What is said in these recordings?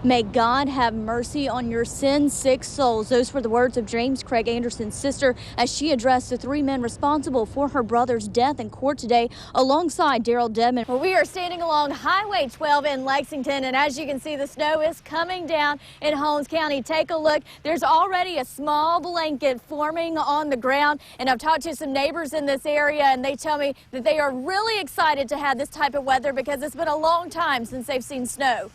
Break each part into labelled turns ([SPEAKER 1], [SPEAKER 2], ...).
[SPEAKER 1] May God have mercy on your sin-sick souls. Those were the words of James Craig Anderson's sister as she addressed the three men responsible for her brother's death in court today alongside Daryl Dedman. Well, we are standing along Highway 12 in Lexington, and as you can see, the snow is coming down in Holmes County. Take a look. There's already a small blanket forming on the ground, and I've talked to some neighbors in this area, and they tell me that they are really excited to have this type of weather because it's been a long time since they've seen snow.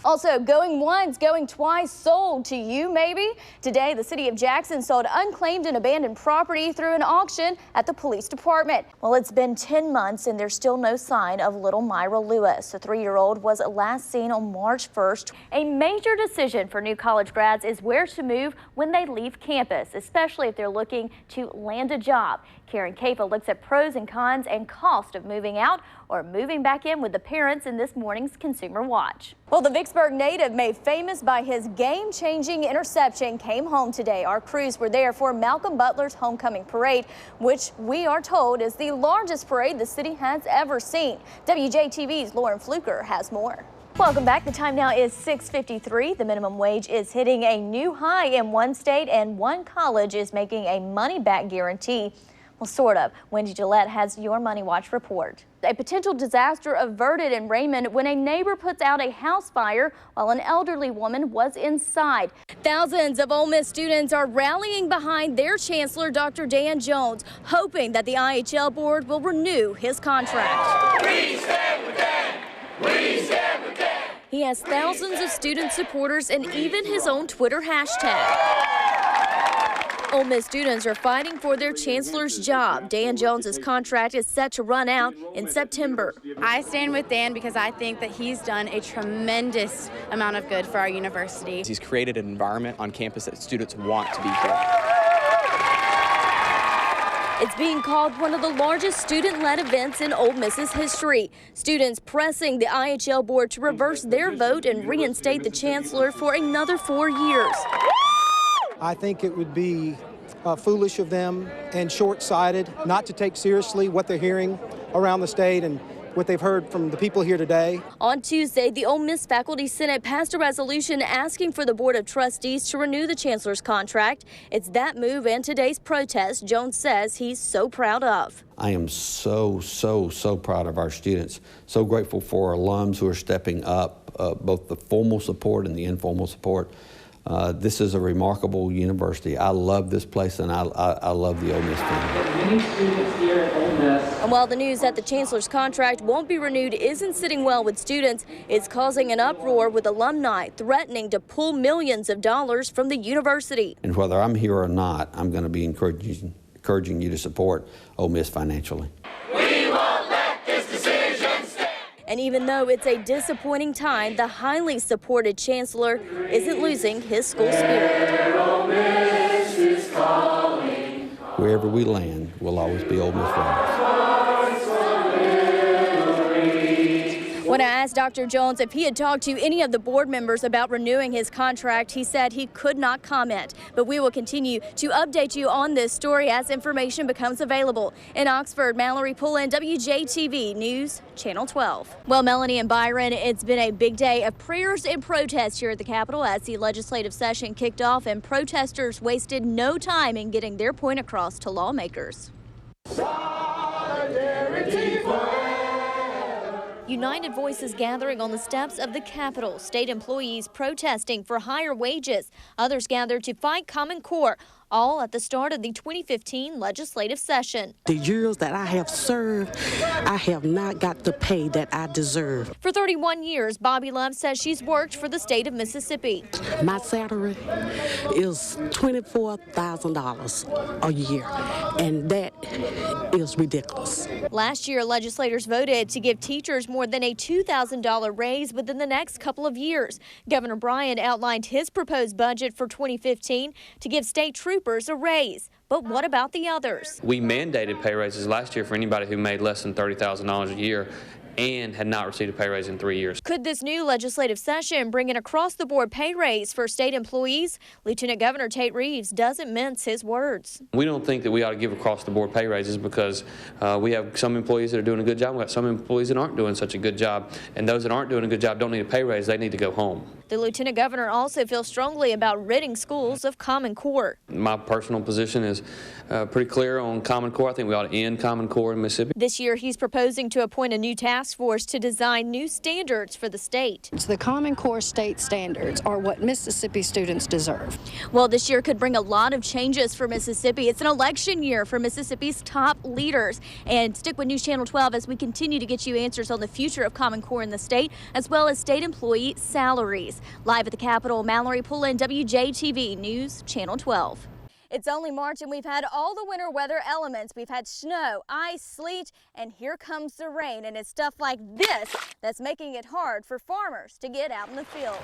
[SPEAKER 1] Also, going once, going twice, sold to you maybe? Today, the city of Jackson sold unclaimed and abandoned property through an auction at the police department. Well, it's been 10 months and there's still no sign of little Myra Lewis. The 3-year-old was last seen on March 1st. A major decision for new college grads is where to move when they leave campus, especially if they're looking to land a job. Karen Kafa looks at pros and cons and cost of moving out or moving back in with the parents in this morning's Consumer Watch. Well, the Vicksburg native made famous by his game-changing interception came home today. Our crews were there for Malcolm Butler's homecoming parade, which we are told is the largest parade the city has ever seen. WJTV's Lauren Fluker has more. Welcome back. The time now is 6:53. The minimum wage is hitting a new high in one state, and one college is making a money-back guarantee. Well, sort of. Wendy Gillette has your Money Watch report. A potential disaster averted in Raymond when a neighbor puts out a house fire while an elderly woman was inside. Thousands of Ole Miss students are rallying behind their chancellor, Dr. Dan Jones, hoping that the IHL board will renew his contract.
[SPEAKER 2] We stand with Dan. We stand with Dan.
[SPEAKER 1] He has thousands of student supporters and even his own Twitter hashtag. Ole Miss students are fighting for their chancellor's job. Dan Jones's contract is set to run out in September.
[SPEAKER 3] I stand with Dan because I think that he's done a tremendous amount of good for our university.
[SPEAKER 4] He's created an environment on campus that students want to be here.
[SPEAKER 1] It's being called one of the largest student-led events in Ole Miss's history. Students pressing the IHL board to reverse their vote and reinstate the chancellor for another 4 years.
[SPEAKER 5] I think it would be foolish of them and short-sighted not to take seriously what they're hearing around the state and what they've heard from the people here today.
[SPEAKER 1] On Tuesday, the Ole Miss Faculty Senate passed a resolution asking for the Board of Trustees to renew the chancellor's contract. It's that move and today's protest Jones says he's so proud of.
[SPEAKER 6] I am so proud of our students. So grateful for our alums who are stepping up, both the formal support and the informal support. This is a remarkable university. I love this place, and I love the Ole Miss family.
[SPEAKER 7] Many students here at Ole Miss.
[SPEAKER 1] And while the news that the chancellor's contract won't be renewed isn't sitting well with students, it's causing an uproar with alumni threatening to pull millions of dollars from the university.
[SPEAKER 6] And whether I'm here or not, I'm going to be encouraging you to support Ole Miss financially.
[SPEAKER 2] We won't let this decision stand.
[SPEAKER 1] And even though it's a disappointing time, the highly supported chancellor isn't losing his school spirit.
[SPEAKER 2] Ole Miss is calling.
[SPEAKER 6] Wherever we land, we'll always be Ole Miss fans.
[SPEAKER 1] When I asked Dr. Jones if he had talked to any of the board members about renewing his contract, he said he could not comment. But we will continue to update you on this story as information becomes available. In Oxford, Malary Pullen, WJTV News, Channel 12. Well, Melanie and Byron, it's been a big day of prayers and protests here at the Capitol as the legislative session kicked off, and protesters wasted no time in getting their point across to lawmakers.
[SPEAKER 2] Solidarity forever.
[SPEAKER 1] United voices gathering on the steps of the Capitol. State employees protesting for higher wages. Others gathered to fight Common Core, all at the start of the 2015 legislative session.
[SPEAKER 8] The years that I have served, I have not got the pay that I deserve.
[SPEAKER 1] For 31 years, Bobby Love says she's worked for the state of Mississippi.
[SPEAKER 8] My salary is $24,000 a year, and that is ridiculous.
[SPEAKER 1] Last year, legislators voted to give teachers more than a $2,000 raise within the next couple of years. Governor Bryant outlined his proposed budget for 2015 to give state troopers a raise. But what about the others?
[SPEAKER 9] We mandated pay raises last year for anybody who made less than $30,000 a year. and had not received a pay raise in 3 years.
[SPEAKER 1] Could this new legislative session bring an across-the-board pay raise for state employees? Lieutenant Governor Tate Reeves doesn't mince his words.
[SPEAKER 9] We don't think that we ought to give across-the-board pay raises because we have some employees that are doing a good job. We've got some employees that aren't doing such a good job, and those that aren't doing a good job don't need a pay raise. They need to go home.
[SPEAKER 1] The Lieutenant Governor also feels strongly about ridding schools of Common Core.
[SPEAKER 9] My personal position is pretty clear on Common Core. I think we ought to end Common Core in Mississippi.
[SPEAKER 1] This year, he's proposing to appoint a new task force to design new standards for the state.
[SPEAKER 10] The Common Core state standards are what Mississippi students deserve.
[SPEAKER 1] Well, this year could bring a lot of changes for Mississippi. It's an election year for Mississippi's top leaders. And stick with News Channel 12 as we continue to get you answers on the future of Common Core in the state, as well as state employee salaries. Live at the Capitol, Malary Pullen, WJTV News Channel 12. It's only March and we've had all the winter weather elements. We've had snow, ice, sleet, and here comes the rain. And it's stuff like this that's making it hard for farmers to get out in the fields.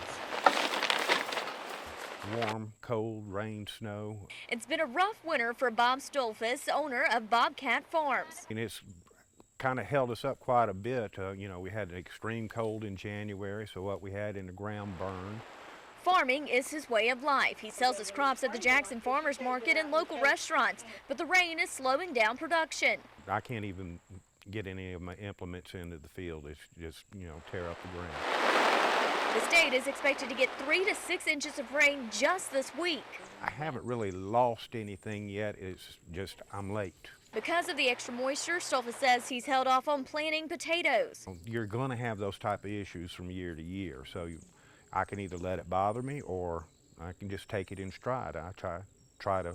[SPEAKER 11] Warm, cold, rain, snow.
[SPEAKER 1] It's been a rough winter for Bob Stolfus, owner of Bobcat Farms.
[SPEAKER 11] And it's kind of held us up quite a bit. You know, we had an extreme cold in January, so what we had in the ground burned.
[SPEAKER 1] Farming is his way of life. He sells his crops at the Jackson Farmers Market and local restaurants, but the rain is slowing down production.
[SPEAKER 11] I can't even get any of my implements into the field. It's just, you know, tear up the ground.
[SPEAKER 1] The state is expected to get 3 to 6 inches of rain just this week.
[SPEAKER 11] I haven't really lost anything yet. It's just I'm late.
[SPEAKER 1] Because of the extra moisture, Stolfus says he's held off on planting potatoes.
[SPEAKER 11] You're going to have those type of issues from year to year, so I can either let it bother me or I can just take it in stride. I try to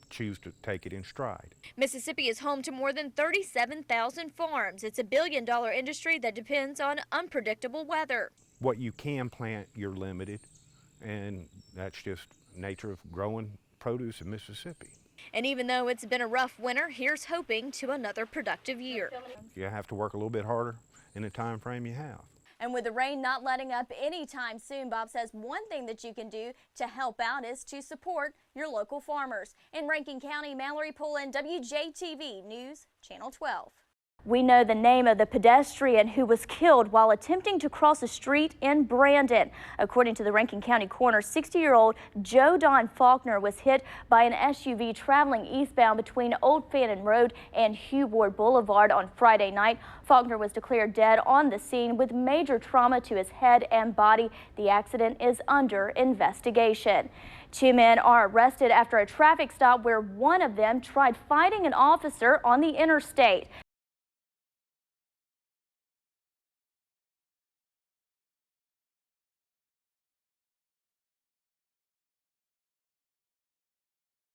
[SPEAKER 11] choose to take it in stride.
[SPEAKER 1] Mississippi is home to more than 37,000 farms. It's a billion-dollar industry that depends on unpredictable weather.
[SPEAKER 11] What you can plant, you're limited, and that's just nature of growing produce in Mississippi.
[SPEAKER 1] And even though it's been a rough winter, here's hoping to another productive year.
[SPEAKER 11] You have to work a little bit harder in the time frame you have.
[SPEAKER 1] And with the rain not letting up anytime soon, Bob says one thing that you can do to help out is to support your local farmers. In Rankin County, Malary Pullen, WJTV News Channel 12. We know the name of the pedestrian who was killed while attempting to cross a street in Brandon. According to the Rankin County coroner, 60-year-old Joe Don Faulkner was hit by an SUV traveling eastbound between Old Fannin Road and Hugh Ward Boulevard on Friday night. Faulkner was declared dead on the scene with major trauma to his head and body. The accident is under investigation. 2 men are arrested after a traffic stop where one of them tried fighting an officer on the interstate.